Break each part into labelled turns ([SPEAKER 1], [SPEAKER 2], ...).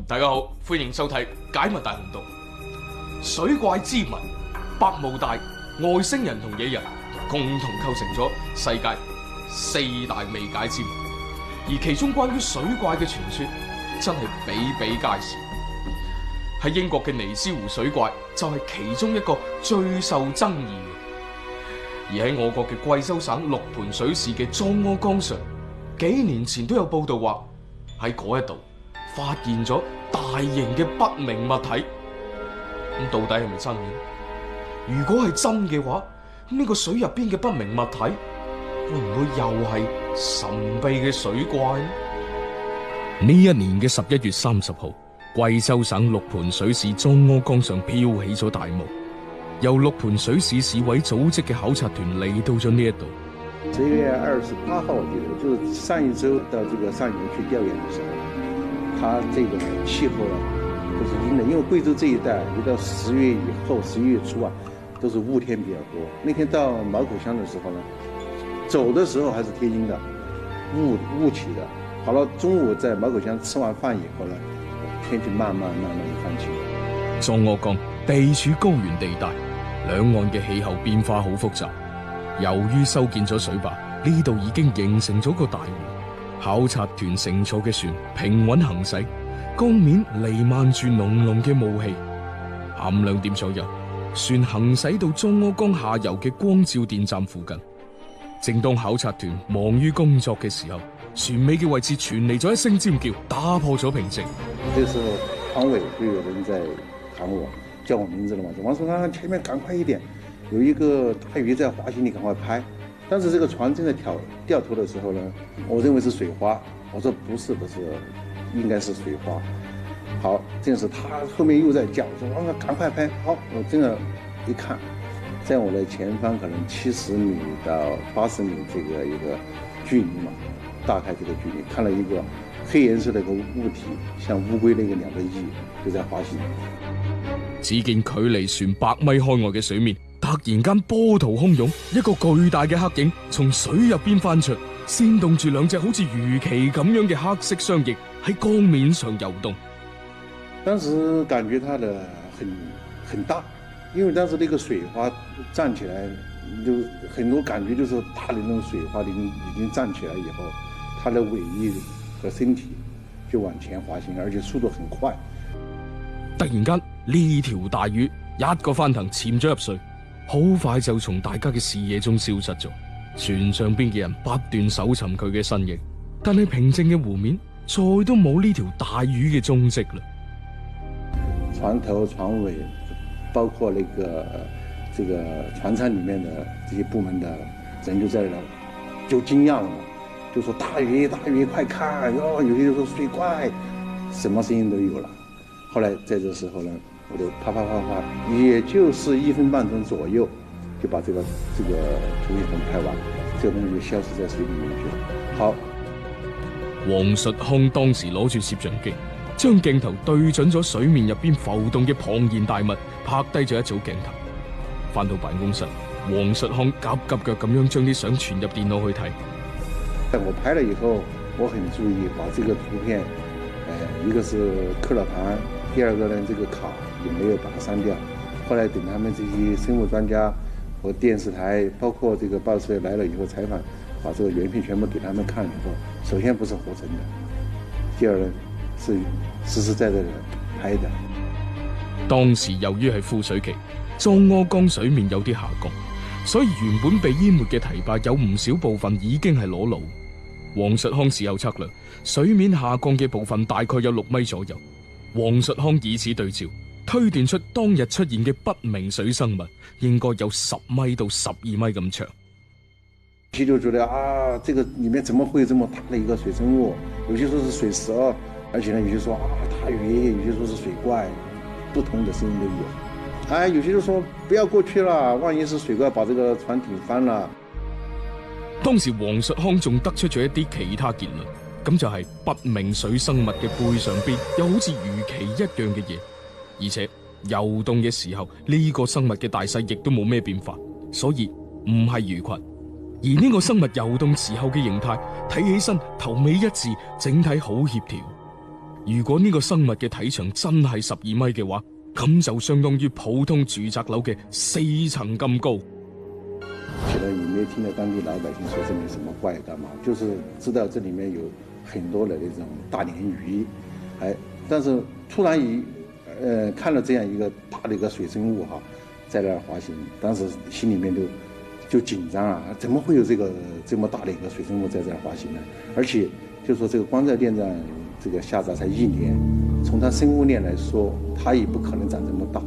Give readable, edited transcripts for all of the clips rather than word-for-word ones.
[SPEAKER 1] 大家好，歡迎收睇解密大行動。水怪之謎，百慕大、外星人同野人共同構成咗世界4大未解之謎，而其中關於水怪嘅傳說真係比比皆是。喺英國嘅尼斯湖水怪就係其中一個最受爭議嘅，而喺我國嘅貴州省六盤水市嘅莊柯江上，幾年前都有報道話喺嗰一度發現咗大型嘅不明物體，咁到底係咪真嘅？如果係真嘅話，呢個水入邊嘅不明物體會唔會又係神秘嘅水怪呢？
[SPEAKER 2] 呢一年嘅11月30號，貴州省六盤水市莊柯江上飄起咗大霧，由六盤水市市委組織嘅考察團嚟到咗呢一度。
[SPEAKER 3] 11月28號，我記得就是上一周到這個上游去調研的時候，它這個氣候呢，都是陰的，因為貴州這一帶一到10月以後，11月初啊，都是霧天比較多。那天到毛口鄉的時候呢，走的時候還是天陰的，霧起的。好了，中午在毛口鄉吃完飯以後呢，天氣慢慢就翻晴。
[SPEAKER 2] 莊柯江地處高原地帶，兩岸嘅氣候變化好複雜。由於修建咗水壩，呢度已經形成咗個大湖。考察團乘坐嘅船平穩行駛，江面彌漫住濃濃嘅霧氣。下午2點左右，船行駛到莊柯江下游嘅光照電站附近。正當考察團忙於工作嘅時候，船尾嘅位置傳嚟咗一聲尖叫，打破咗平靜。
[SPEAKER 3] 這個時候船尾就有人在喊我，叫我名字了嘛，王叔剛，前面趕快一點，有一個大魚在滑行，你趕快拍。當時這個船正在掉頭的時候呢，我認為是水花，我說不是，應該是水花。好，正是他後面又在叫，我說王哥趕快拍。好，我這個一看，在我的前方可能70米到80米這個一個距離嘛，大概這個距離，看了一個黑顏色的一個物體，像烏龜那個2個翼就在滑行。
[SPEAKER 2] 只見距離船100米開外嘅水面，突然間波濤洶湧，一個巨大嘅黑影從水入邊翻出，煽動住兩隻好似魚鰭咁樣嘅黑色雙翼喺江面上游動。
[SPEAKER 3] 當時感覺它的很大，因為當時那個水花站起來，就很多感覺就是大的那種水花已經站起來以後，它的尾翼和身體就往前滑行，而且速度很快。
[SPEAKER 2] 突然間呢條大魚一個翻騰潛咗入水，好快就從大家嘅視野中消失咗。船上邊嘅人不斷搜尋佢嘅身影，但係平靜嘅湖面再都冇呢條大魚嘅蹤跡啦。
[SPEAKER 3] 船頭船尾包括這個船艙裏面的這些部門的人就在那就驚訝了嘛，就說大魚快看，有些就說水怪，什麼聲音都有了。後來在這時候呢，我就啪，也就是1分半鐘左右就把這個圖片拍完，這個東西就消失在水裡面去了。好，
[SPEAKER 2] 黃術康當時攞住攝像機，將鏡頭對準咗水面入邊浮動嘅龐然大物，拍低咗一組鏡頭。翻到辦公室，黃術康急腳咁樣將啲相傳入電腦去睇。
[SPEAKER 3] 但我拍了以後，我很注意把這個圖片，一個是刻了盤，第二個呢，這個卡也沒有把它刪掉。後來等他們這些生物專家和電視台，包括這個報社來了以後採訪，把這個原片全部給他們看以後，首先不是合成的，第二呢是實實在在的拍的。
[SPEAKER 2] 當時由於係枯水期，莊柯江水面有啲下降，所以原本被淹沒嘅堤壩有唔少部分已經係裸露。黃術康事後測量，水面下降嘅部分大概有6米左右。黃術康以此對照，推斷出當日出現嘅不明水生物應該有10米到12米咁長。
[SPEAKER 3] 其實就覺得啊，這個裡面怎麼會有這麼大的一個水生物？有些說是水蛇，而且呢，有些說啊大魚，有些說是水怪，不同的聲音都有。哎，有些就說不要過去了，萬一是水怪把這個船頂翻了。
[SPEAKER 2] 當時黃術康仲得出咗一啲其他結論，咁就係不明水生物嘅背上邊有好似魚鰭一樣嘅嘢，而且游動嘅時候呢個生物嘅大細亦都冇咩變化，所以唔係魚群。而呢個生物游動時候嘅形態睇起身頭尾一致，整體好協調。如果呢個生物嘅體長真係12米嘅話，咁就相當於普通住宅樓嘅4層咁高。
[SPEAKER 3] 去了也没听到当地老百姓说这里什么怪干嘛，就是知道这里面有很多的那种大鲢鱼，但是突然看了这样一个大的一个水生物在那儿滑行，当时心里面就紧张啊，怎么会有这么大的一个水生物在这儿滑行呢？而且就说这个光照电站这个下闸才1年，從它生物鏈來說，它也不可能長這麼大。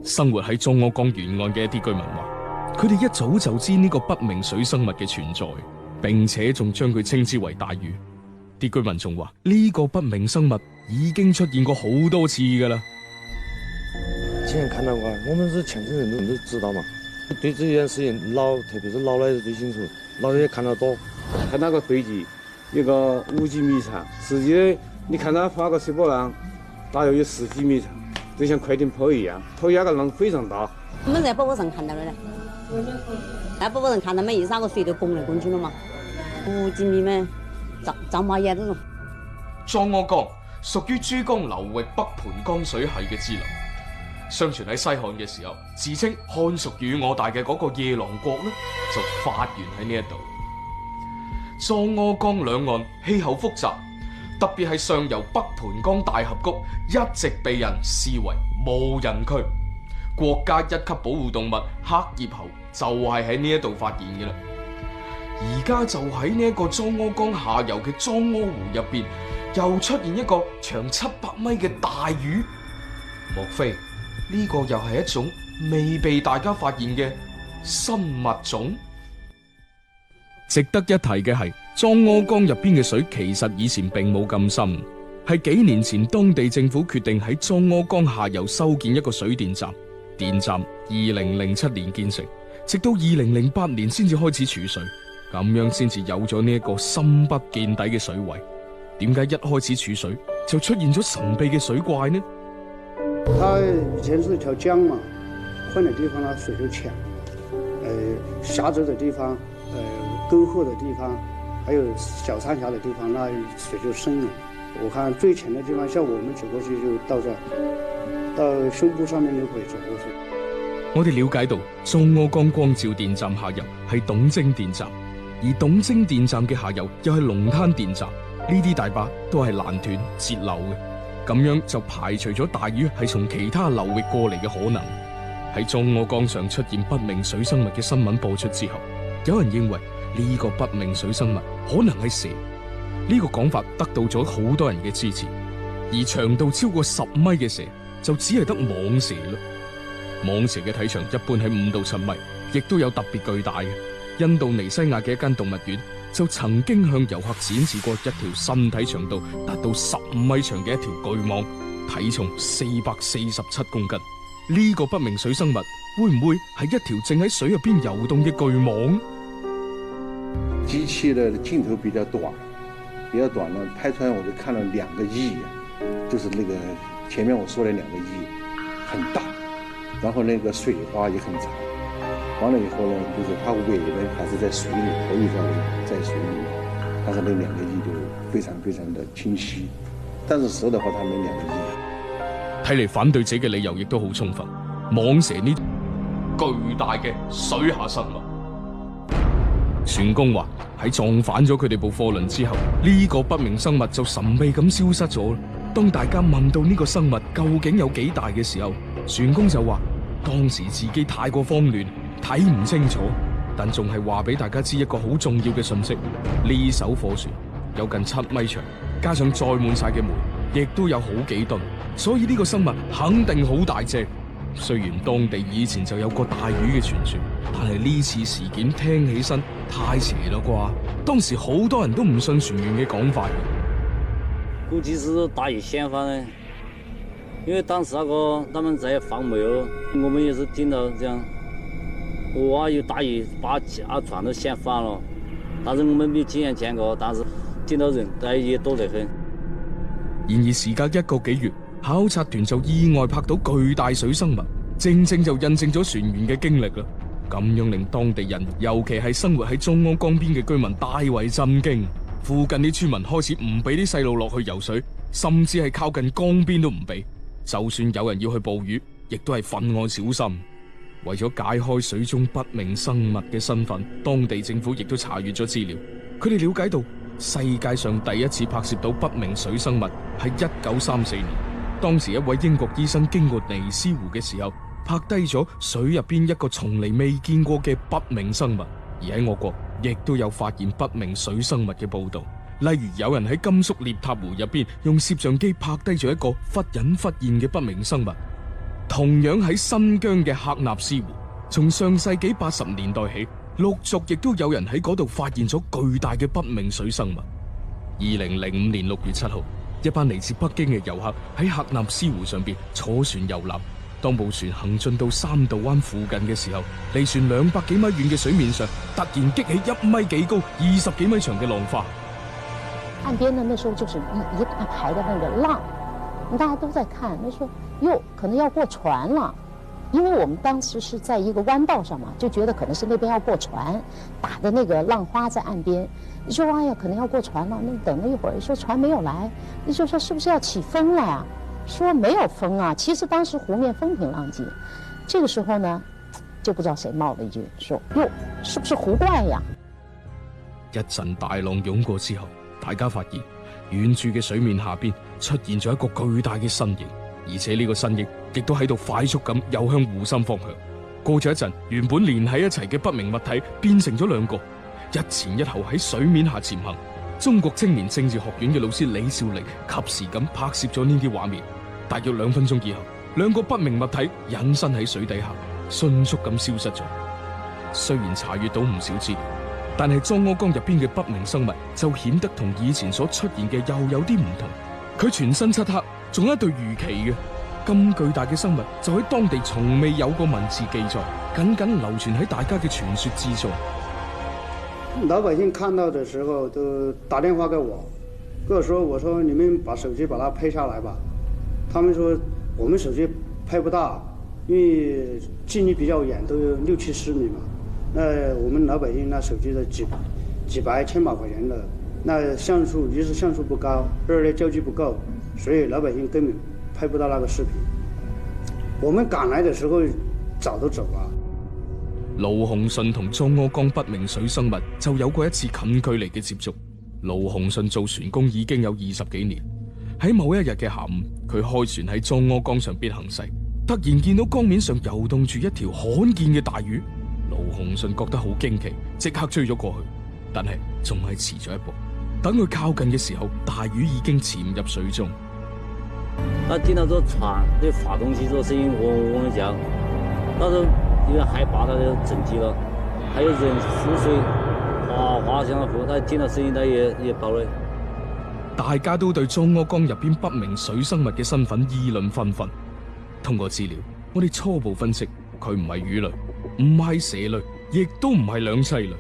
[SPEAKER 2] 生活喺莊柯江沿岸嘅一啲居民話，佢哋一早就知呢個不明水生物嘅存在，並且仲將佢稱之為大魚。啲居民仲話呢個不明生物已經出現過好多次㗎啦。
[SPEAKER 4] 親眼看到過，我們是前村人都知道嘛。對這件事情特別是老的最清楚，老的也看得多。
[SPEAKER 5] 看那個飛機，一個5幾米長，實際你看它發個水波浪，大約有10幾米長，就像快艇炮一樣，頭壓個浪非常大。
[SPEAKER 6] 我們在寶寶上看到的嘞，在寶寶上看到沒？一那個水都拱來拱去了嘛，5幾米咩，長馬眼嗰種。
[SPEAKER 1] 莊柯江屬於珠江流域北盤江水系嘅支流。相傳喺西漢嘅時候，自稱漢屬與我大嘅嗰個夜郎國呢，就發源喺呢一度。莊柯江兩岸氣候複雜，特別係上游北盤江大峽谷一直被人視為無人區，國家1級保護動物黑葉猴就係喺呢一度發現嘅啦。而家就喺呢一個莊柯江下游嘅莊柯湖入邊，又出現一個長700米嘅大魚，莫非呢個又係一種未被大家發現嘅新物種？
[SPEAKER 2] 值得一提嘅係，莊柯江入邊嘅水其實以前並冇咁深，係幾年前當地政府決定喺莊柯江下游修建一個水電站，電站2007年建成，直到2008年先至開始儲水，咁樣先至有咗呢一個深不見底嘅水位。點解一開始儲水就出現咗神秘嘅水怪呢？
[SPEAKER 7] 它以前是一條江嘛，寬的地方呢水就淺，狹窄的地方，溝壑的地方，還有小山峽的地方，那水就深了。我看最淺的地方，像我們走過去就到這，到胸部上面就可以走過去。
[SPEAKER 2] 我哋了解到莊柯江光照電站下游係董貞電站，而董貞電站嘅下游又係龍灘電站，呢啲大壩都係攔斷截流嘅。咁樣就排除咗大魚係從其他流域過嚟嘅可能。喺莊柯江上出現不明水生物嘅新聞播出之後，有人認為呢個不明水生物可能係蛇，呢個講法得到咗好多人嘅支持。而長度超過10米嘅蛇就只係得蟒蛇啦。蟒蛇嘅體長一般喺5到7米，亦都有特別巨大嘅。印度尼西亞嘅一間動物園就曾經向遊客展示過一條身體長度達到15米長嘅一條巨蟒，體重447公斤。呢個不明水生物會唔會係一條正喺水入邊游動嘅巨蟒？
[SPEAKER 3] 機器的鏡頭比較短呢，拍出來我就看了2個翼，就是那個前面我說的2個翼很大，然後那個水花也很長。完了以後呢，就是它尾呢還是在水裏，頭一在水裏，但是那2個翼就非常非常的清晰。但是蛇的話，它沒2個翼。
[SPEAKER 2] 睇嚟反對者嘅理由亦都好充分。蟒蛇呢
[SPEAKER 1] 巨大嘅水下生物，
[SPEAKER 2] 船工話喺撞反咗佢哋部貨輪之後，呢個不明生物就神秘咁消失咗。當大家問到呢個生物究竟有幾大嘅時候，船工就話當時自己太過慌亂，睇唔清楚，但仲係話俾大家知一個好重要嘅信息：呢艘貨船有近7米長，加上載滿晒嘅煤，亦都有好幾噸，所以呢個生物肯定好大隻。雖然當地以前就有個大魚嘅傳說，但係呢次事件聽起身太邪啦啩。當時好多人都唔信船員嘅講法。
[SPEAKER 8] 估計是大魚先發的，因為當時他們在放煤哦，我們也是聽到這樣，哇，有大魚把船都掀翻了，但是我們沒親眼見過，但是聽到人也多得很。
[SPEAKER 2] 然而時隔1個幾月，考察團就意外拍到巨大水生物，正正就印證咗船員嘅經歷啦。咁樣令當地人，尤其係生活喺莊柯江邊嘅居民大為震驚。附近啲村民開始唔俾啲細路落去游水，甚至係靠近江邊都唔俾。就算有人要去捕魚，亦都係分外小心。為咗解開水中不明生物嘅身份，當地政府亦都查閱咗資料。佢哋了解到世界上第一次拍攝到不明水生物係1934年，當時一位英國醫生經過尼斯湖嘅時候，拍低咗水入邊一個從嚟未見過嘅不明生物。而喺我國亦都有發現不明水生物嘅報道，例如有人喺甘肅獵塔湖入邊用攝像機拍低咗一個忽隱忽現嘅不明生物。同樣喺新疆嘅喀納斯湖，從上世紀80年代起，陸續亦都有人喺嗰度發現咗巨大嘅不明水生物。2005年6月7號，一班嚟自北京嘅遊客喺喀納斯湖上邊坐船遊覽。當部船行進到三道灣附近嘅時候，離船200幾米遠嘅水面上突然激起1米幾高、20幾米長嘅浪花。
[SPEAKER 9] 岸邊呢，那時候就是一大排的那個浪，大家都在看，那時候喲，可能要過船了，因為我們當時是在一個彎道上嘛，就覺得可能是那邊要過船，打的那個浪花在岸邊，你說哎呀，可能要過船了，那等了一會兒，說船沒有來，你就說是不是要起風了呀？說沒有風啊，其實當時湖面風平浪靜。這個時候呢，就不知道誰冒了一句說：喲，是不是湖怪呀？
[SPEAKER 2] 一陣大浪湧過之後，大家發現遠處嘅水面下邊出現咗一個巨大嘅身影，而且呢個身影亦都喺度快速咁游向湖心方向。過咗一陣，原本連喺一齊嘅不明物體變成咗2個，一前一後喺水面下潛行。中國青年政治學院嘅老師李少玲及時咁拍攝咗呢啲畫面。大約2分鐘以後，2個不明物體隱身喺水底下，迅速咁消失咗。雖然查閱到唔少資料，但係莊柯江入邊嘅不明生物就顯得同以前所出現嘅又有啲唔同。佢全身漆黑，仲有一對魚鰭嘅。咁巨大嘅生物就喺當地從未有過文字記載，僅僅流傳喺大家嘅傳說之中。
[SPEAKER 7] 老百姓看到的時候都打電話給我，跟我說你們把手機把它拍下來吧。他們說我們手機拍不到，因為距離比較遠，都有6、70米嘛。那我們老百姓那手機的幾百千把塊錢的，那像素一是像素不高，二呢焦距不夠，所以老百姓根本拍不到那個視頻。我們趕來的時候早都走了。
[SPEAKER 2] 盧鴻信同莊柯江不明水生物就有過一次近距離嘅接觸。盧鴻信做船工已經有20幾年。喺某一日嘅下午，佢開船喺莊柯江上邊行駛，突然見到江面上游動住一條罕見嘅大魚。盧鴻信覺得好驚奇，即刻追咗過去，但係仲係遲咗一步。等佢靠近嘅時候，大魚已經潛入水中。
[SPEAKER 8] 聽到這船這發動機這聲音，我們講，那時候因為害怕，他就整體了，還有人浮水，滑向了湖，他聽到聲音，他也跑了。
[SPEAKER 2] 大家都對莊柯江入邊不明水生物嘅身份議論紛紛。通過資料，我哋初步分析，佢唔係魚類，唔係蛇類，亦都唔係兩棲類。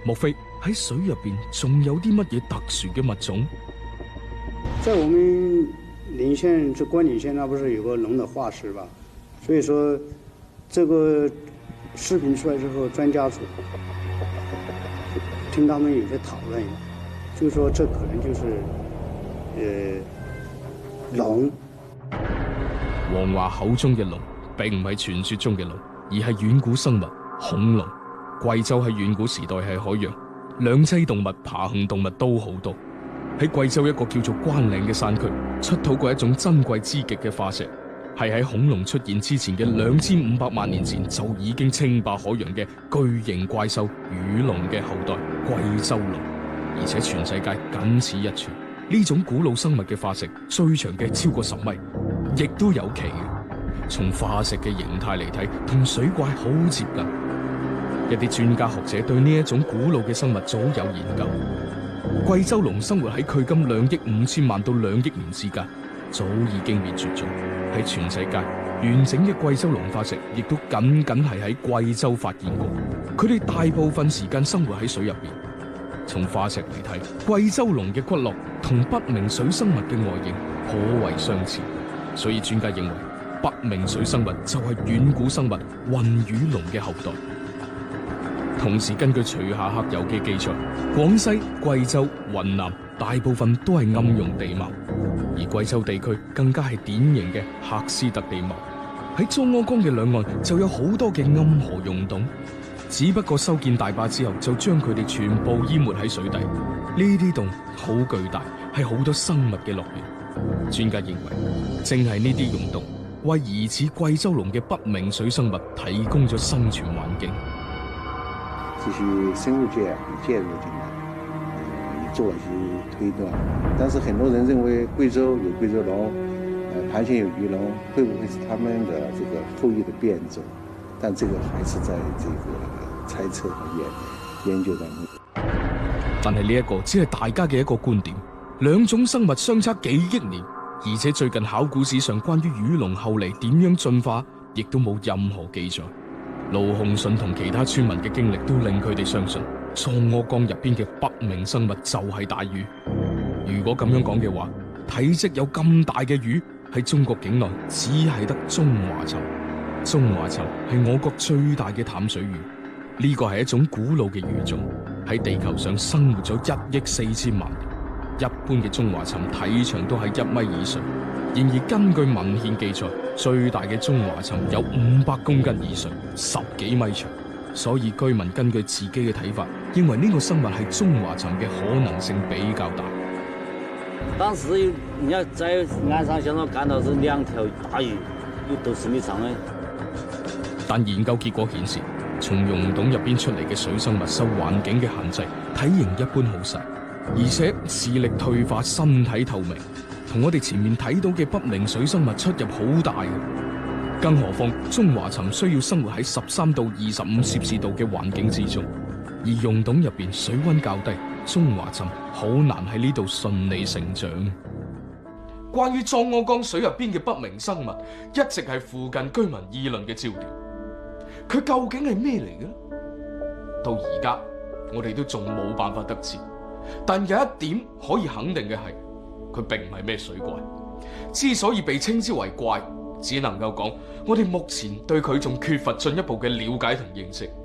[SPEAKER 2] 莫非喺水入邊仲有啲乜嘢特殊嘅物種？
[SPEAKER 7] 在我們臨縣，就關嶺縣，那不是有個龍的化石吧？所以說，這個視頻出來之後，專家組聽他們有些討論，就是說這可能就是龍。
[SPEAKER 2] 黃華口中嘅龍並唔係傳說中嘅龍，而係遠古生物恐龍。貴州喺遠古時代係海洋，兩棲動物、爬行動物都好多。喺貴州一個叫做關嶺嘅山區，出土過一種珍貴之極嘅化石，係喺恐龍出現之前嘅2500萬年前就已經稱霸海洋嘅巨型怪獸羽龍嘅後代貴州龍，而且全世界僅此一處。呢種古老生物嘅化石最長嘅超過10米，亦都有奇嘅。從化石嘅形態嚟睇，同水怪好接近。一啲專家學者對呢一種古老嘅生物早有研究。貴州龍生活喺距今2億5千萬到2億年之間，早已經滅絕咗。喺全世界，完整嘅貴州龍化石亦都僅係喺貴州發現過。佢哋大部分時間生活喺水入邊。從化石嚟睇，貴州龍嘅骨骼同不明水生物嘅外形頗為相似，所以專家認為不明水生物就係遠古生物雲羽龍嘅後代。同時根據《徐霞客遊記》記載，廣西、貴州、雲南大部分都係暗溶地貌，而貴州地區更加係典型嘅喀斯特地貌。喺莊柯江嘅兩岸就有好多嘅暗河溶洞，只不過修建大壩之後就將佢哋全部淹沒喺水底。呢啲洞好巨大，係好多生物嘅樂園。專家認為，正係呢啲溶洞為疑似貴州龍嘅不明水生物提供咗生存環境。
[SPEAKER 3] 这些生物界介入进来，也做了一些推断。但是很多人认为贵州有贵州龙，盘县有鱼龙，会不会是他们的这个后裔的变种？但这个还是在这个猜测和研究当中。
[SPEAKER 2] 但係呢一個只係大家嘅一個觀點，兩種生物相差幾億年，而且最近考古史上關於魚龍後嚟點樣進化，亦都冇任何記載。盧鴻順同其他村民嘅經歷都令佢哋相信，莊柯江入邊嘅不明生物就係大魚。如果咁樣講嘅話，體積有咁大嘅魚喺中國境內只係得中華鱘。中華鱘係我國最大嘅淡水魚，呢個係一種古老嘅魚種，喺地球上生活咗1億4千萬年。一般嘅中華鱘體長都係1米以上，然而根據文獻記載，最大嘅中華鱘有500公斤以上，10幾米長。所以居民根據自己嘅睇法，認為呢個生物係中華鱘嘅可能性比較大。
[SPEAKER 8] 當時人家在岸上想到看到是2條大魚，有10米長嘅。
[SPEAKER 2] 但研究結果顯示，從溶洞入邊出嚟嘅水生物受環境嘅限制，體型一般好細，而且視力退化、身體透明，同我哋前面睇到嘅不明水生物出入好大嘅。更何況中華鱘需要生活喺13到25攝氏度嘅環境之中，而溶洞入邊水溫較低，中華鱘好難喺呢度順利成長。
[SPEAKER 1] 關於莊柯江水入邊嘅不明生物，一直係附近居民議論嘅焦點。佢究竟係咩嚟嘅呢？到而家我哋都仲冇辦法得知。但有一點可以肯定嘅係，佢並唔係咩水怪。之所以被稱之為怪，只能夠講我哋目前對佢仲缺乏進一步嘅了解同認識。